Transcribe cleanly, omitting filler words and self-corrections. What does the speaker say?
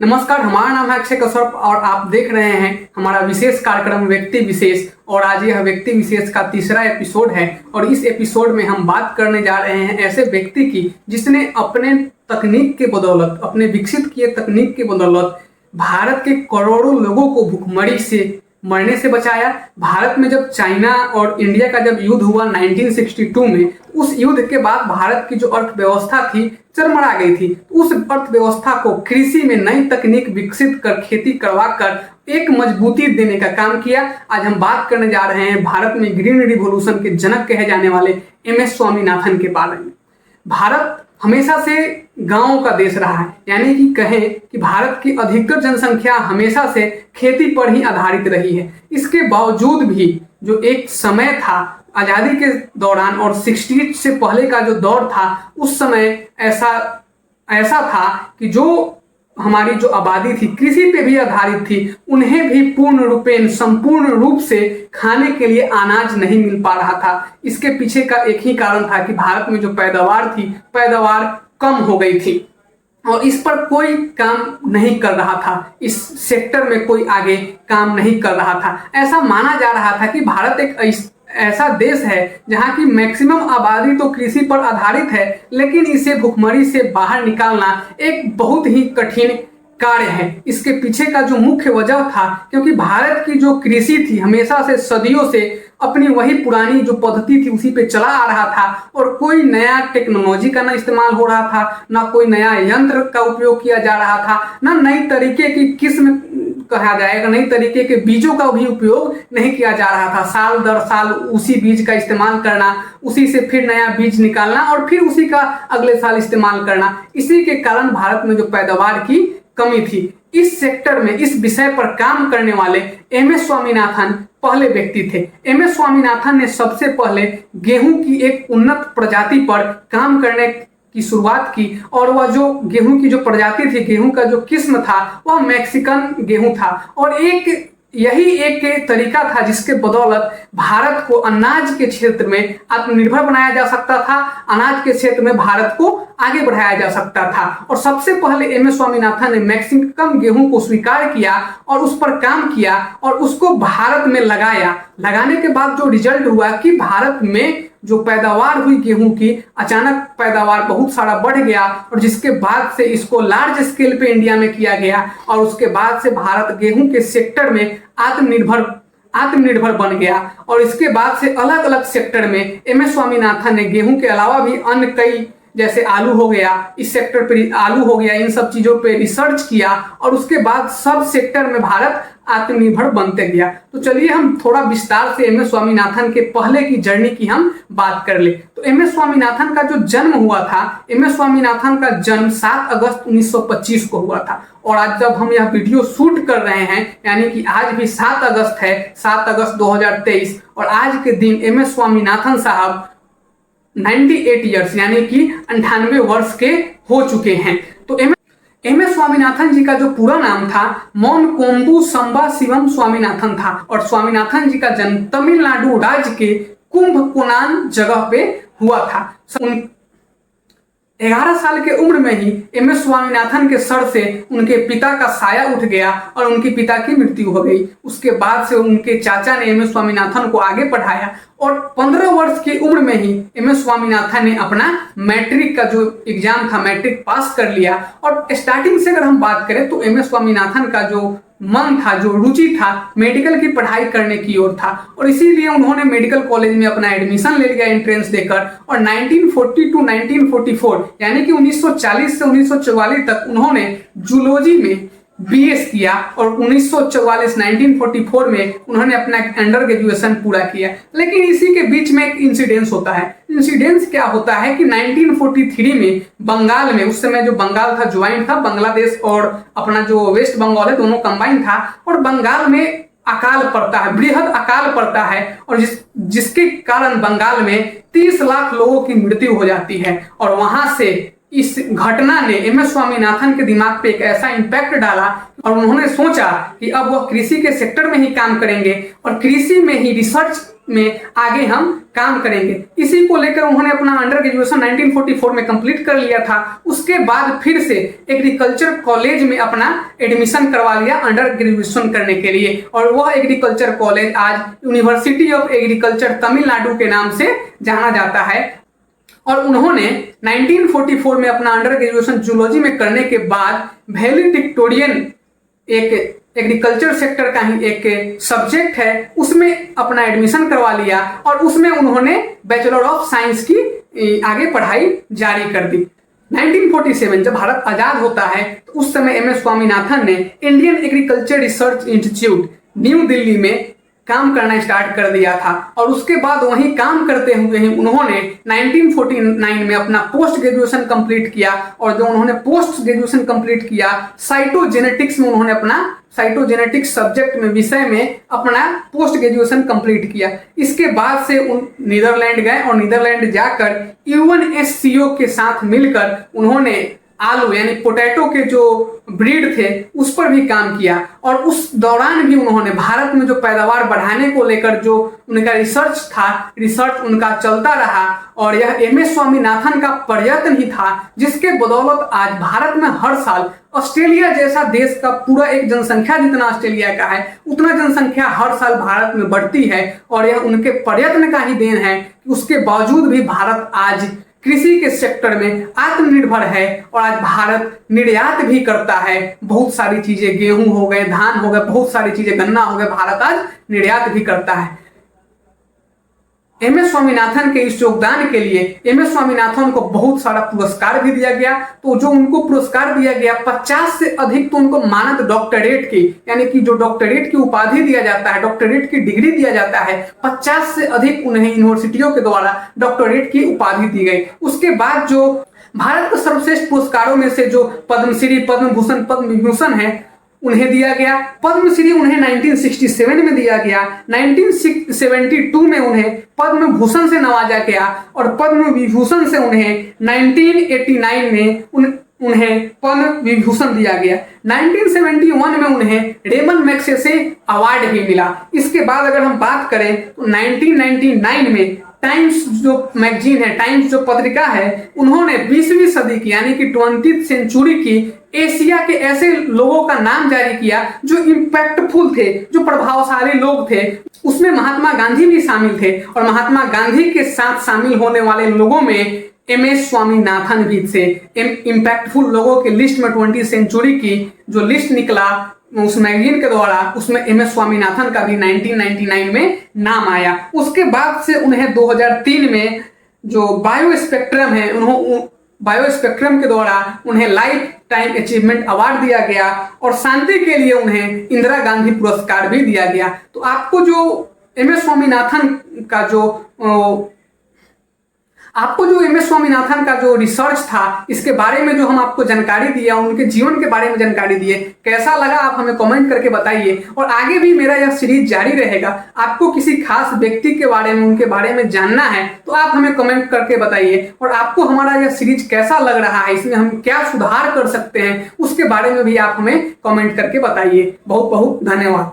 नमस्कार, हमारा नाम है अक्षय कश्यप और आप देख रहे हैं हमारा विशेष कार्यक्रम व्यक्ति विशेष। और आज यह व्यक्ति विशेष का तीसरा एपिसोड है और इस एपिसोड में हम बात करने जा रहे हैं ऐसे व्यक्ति की जिसने अपने तकनीक के बदौलत, अपने विकसित किए तकनीक के बदौलत भारत के करोड़ों लोगों को भुखमरी से मरने से बचाया। भारत में जब चाइना और इंडिया का जब युद्ध हुआ 1962 में, उस युद्ध के बाद भारत की जो अर्थव्यवस्था थी चरमरा गई थी। उस अर्थव्यवस्था को कृषि में नई तकनीक विकसित कर खेती करवा कर एक मजबूती देने का काम किया। आज हम बात करने जा रहे हैं भारत में ग्रीन रिवॉल्यूशन के जनक कहे जाने वाले MS स्वामीनाथन के बारे में। भारत हमेशा से गांवों का देश रहा है, यानी कि कहें कि भारत की अधिकतर जनसंख्या हमेशा से खेती पर ही आधारित रही है। इसके बावजूद भी जो एक समय था आज़ादी के दौरान और 60 से पहले का जो दौर था, उस समय ऐसा था कि जो हमारी जो आबादी थी कृषि पे भी आधारित थी, उन्हें भी संपूर्ण रूप से खाने के लिए अनाज नहीं मिल पा रहा था। इसके पीछे का एक ही कारण था कि भारत में जो पैदावार कम हो गई थी और इस पर कोई काम नहीं कर रहा था। इस सेक्टर में कोई आगे काम नहीं कर रहा था। ऐसा माना जा रहा था कि भारत एक ऐसा देश है जहां की मैक्सिमम आबादी तो कृषि पर आधारित है, लेकिन इसे भुखमरी से बाहर निकालना एक बहुत ही कठिन कार्य है। इसके पीछे का जो मुख्य वजह था, क्योंकि भारत की जो कृषि थी हमेशा से सदियों से अपनी वही पुरानी जो पद्धति थी उसी पे चला आ रहा था और कोई नया टेक्नोलॉजी का ना इस्तेमाल हो रहा था, ना कोई नया यंत्र का उपयोग किया जा रहा था, ना नई तरीके की किस्म कहा जाएगा, नई तरीके के बीजों का भी उपयोग नहीं किया जा रहा था। साल दर साल उसी बीज का इस्तेमाल करना, उसी से फिर नया बीज निकालना और फिर उसी का अगले साल इस्तेमाल करना। इसी के कारण भारत में जो पैदावार की कमी थी। इस सेक्टर में इस विषय पर काम करने वाले MS स्वामीनाथन पहले व्यक्ति थे। MS स्वामीनाथन ने सबसे पहले गेहूं की एक उन्नत प्रजाति पर काम करने की शुरुआत की और वह जो गेहूं की जो प्रजाति थी, गेहूं का जो किस्म था, वह मैक्सिकन गेहूं था और यही एक तरीका था जिसके बदौलत भारत को अनाज के क्षेत्र में आत्मनिर्भर बनाया जा सकता था, अनाज के क्षेत्र में भारत को आगे बढ़ाया जा सकता था। और सबसे पहले MS स्वामीनाथन ने मैक्सिकन गेहूं को स्वीकार किया और उस पर काम किया और उसको भारत में लगाने के बाद जो रिजल्ट हुआ कि भारत में जो पैदावार हुई गेहूं की, अचानक पैदावार बहुत सारा बढ़ गया और जिसके बाद से इसको लार्ज स्केल पे इंडिया में किया गया और उसके बाद से भारत गेहूं के सेक्टर में आत्मनिर्भर बन गया। और इसके बाद से अलग अलग सेक्टर में MS स्वामीनाथन ने गेहूं के अलावा भी अन्य कई, जैसे आलू हो गया, इस सेक्टर पे आलू हो गया, इन सब चीजों पे रिसर्च किया और उसके बाद सब सेक्टर में भारत आत्मनिर्भर बनते गया। तो चलिए हम थोड़ा विस्तार से MS स्वामीनाथन के पहले की जर्नी की हम बात कर ले। तो MS स्वामीनाथन का जो जन्म हुआ था, MS स्वामीनाथन का जन्म 7 अगस्त 1925 को हुआ था और आज जब हम यह वीडियो शूट कर रहे हैं, यानी कि आज भी 7 अगस्त है, 7 अगस्त 2023 और आज के दिन MS स्वामीनाथन साहब 98 ईयर्स यानी कि 98 वर्ष के हो चुके हैं। तो MS स्वामीनाथन जी का जो पूरा नाम था मोनकोम्बू संबा शिवम स्वामीनाथन था और स्वामीनाथन जी का जन्म तमिलनाडु राज्य के कुंभकोणाम जगह पे हुआ था। 11 साल के उम्र में ही MS स्वामीनाथन के सर से उनके पिता का साया उठ गया और उनके पिता की मृत्यु हो गई। उसके बाद से उनके चाचा ने MS स्वामीनाथन को आगे पढ़ाया और 15 वर्ष की उम्र में ही MS स्वामीनाथन ने अपना मैट्रिक का जो एग्जाम था, मैट्रिक पास कर लिया। और स्टार्टिंग से अगर हम बात करें तो MS स्वामीनाथन का जो मन था, जो रुचि था, मेडिकल की पढ़ाई करने की ओर था और इसीलिए उन्होंने मेडिकल कॉलेज में अपना एडमिशन ले लिया एंट्रेंस देकर और 1940 टू 1944 यानी कि 1940 से 1944 तक उन्होंने जूलॉजी में BS किया और 1944 में उन्होंने अपना अंडर ग्रेजुएशन पूरा किया। लेकिन इसी के बीच में एक इंसिडेंस होता है। इंसिडेंस क्या होता है कि 1943 में बंगाल में, उस समय जो बंगाल था ज्वाइंट था, बांग्लादेश और अपना जो वेस्ट बंगाल है दोनों कंबाइन था और बंगाल में अकाल पड़ता है, बृहद अकाल पड़ता है और जिसके कारण बंगाल में 30 लाख लोगों की मृत्यु हो जाती है और वहां से इस घटना ने एम एस स्वामीनाथन के दिमाग पे एक ऐसा इम्पैक्ट डाला और उन्होंने सोचा कि अब वह कृषि के सेक्टर में ही काम करेंगे और कृषि में ही रिसर्च में आगे हम काम करेंगे। इसी को लेकर उन्होंने अपना अंडर ग्रेजुएशन 1944 में कंप्लीट कर लिया था। उसके बाद फिर से एग्रीकल्चर कॉलेज में अपना एडमिशन करवा लिया अंडर ग्रेजुएशन करने के लिए, और वह एग्रीकल्चर कॉलेज आज यूनिवर्सिटी ऑफ एग्रीकल्चर तमिलनाडु के नाम से जाना जाता है। और उन्होंने 1944 में अपना अंडर ग्रेजुएशन जूलॉजी में करने के बाद वैलेडिक्टोरियन एक एग्रीकल्चर सेक्टर का ही एक सब्जेक्ट है उसमें अपना एडमिशन करवा लिया और उसमें उन्होंने बैचलर ऑफ साइंस की आगे पढ़ाई जारी कर दी। 1947 जब भारत आजाद होता है तो उस समय एम एस स्वामीनाथन ने Indian agriculture research institute new Delhi में काम करना स्टार्ट कर दिया था और उसके बाद वहीं काम करते हुए ही उन्होंने 1949 में अपना पोस्ट ग्रेजुएशन कंप्लीट किया और जो उन्होंने पोस्ट ग्रेजुएशन कंप्लीट किया साइटोजेनेटिक्स में उन्होंने अपना साइटोजेनेटिक्स सब्जेक्ट में विषय में अपना पोस्ट ग्रेजुएशन कंप्लीट किया। इसके बाद से नीदरलैंड गए और नीदरलैंड जाकर UNSCO के साथ मिलकर उन्होंने आलू यानी पोटैटो के जो ब्रीड थे उस पर भी काम किया और उस दौरान भी उन्होंने भारत में जो पैदावार बढ़ाने को लेकर जो उनका रिसर्च था, रिसर्च उनका चलता रहा और यह एम एस स्वामीनाथन का प्रयत्न ही था जिसके बदौलत आज भारत में हर साल ऑस्ट्रेलिया जैसा देश का पूरा एक जनसंख्या जितना ऑस्ट्रेलिया का है उतना जनसंख्या हर साल भारत में बढ़ती है और यह उनके प्रयत्न का ही देन है कि उसके बावजूद भी भारत आज कृषि के सेक्टर में आत्मनिर्भर है और आज भारत निर्यात भी करता है। बहुत सारी चीजें, गेहूं हो गए, धान हो गए, बहुत सारी चीजें, गन्ना हो गए, भारत आज निर्यात भी करता है। एम एस स्वामीनाथन के इस योगदान के लिए एम एस स्वामीनाथन को बहुत सारा पुरस्कार भी दिया गया। तो जो उनको पुरस्कार दिया गया 50 से अधिक तो उनको मानद डॉक्टरेट की यानी कि जो डॉक्टरेट की उपाधि दिया जाता है, डॉक्टरेट की डिग्री दिया जाता है, 50 से अधिक उन्हें यूनिवर्सिटियों के द्वारा डॉक्टरेट की उपाधि दी गई। उसके बाद जो भारत के सर्वश्रेष्ठ पुरस्कारों में से जो पद्मश्री, पद्म भूषण, पद्म विभूषण है उन्हें दिया गया। पद्मश्री उन्हें 1967 में दिया गया, 1972 में उन्हें पद्म भूषण से नवाजा गया और पद्म विभूषण से उन्हें 1989 में उन्हें पद्म विभूषण दिया गया। 1971 में उन्हें रेमन मैग्सेसे अवार्ड भी मिला। इसके बाद अगर हम बात करें तो 1999 में टाइम्स जो मैगजीन है, टाइम्स जो पत्रिका है, उन्होंने 20वीं सदी की यानी कि 20th सेंचुरी की एशिया के ऐसे लोगों का नाम जारी किया जो इम्पैक्टफुल थे, जो प्रभावशाली लोग थे। उसमें महात्मा गांधी भी शामिल थे और महात्मा गांधी के साथ शामिल होने वाले लोगों में एम एस स्वामीनाथन भी थे। इम्पैक्टफुल लोगों के लिस्ट में 20th सेंचुरी की जो लिस्ट निकला उस मैगजीन के द्वारा, उसमें एम एस स्वामीनाथन का भी 1999 में नाम आया। उसके बाद से उन्हें 2003 में जो बायो स्पेक्ट्रम है, बायो स्पेक्ट्रम के द्वारा उन्हें लाइफ टाइम अचीवमेंट अवार्ड दिया गया और शांति के लिए उन्हें इंदिरा गांधी पुरस्कार भी दिया गया। तो आपको जो एम एस स्वामीनाथन का एम एस स्वामीनाथन का जो रिसर्च था इसके बारे में जो हम आपको जानकारी दिया, उनके जीवन के बारे में जानकारी दिए, कैसा लगा आप हमें कमेंट करके बताइए। और आगे भी मेरा यह सीरीज जारी रहेगा। आपको किसी खास व्यक्ति के बारे में, उनके बारे में जानना है तो आप हमें कमेंट करके बताइए और आपको हमारा यह सीरीज कैसा लग रहा है, इसमें हम क्या सुधार कर सकते हैं, उसके बारे में भी आप हमें कमेंट करके बताइए। बहुत बहुत धन्यवाद।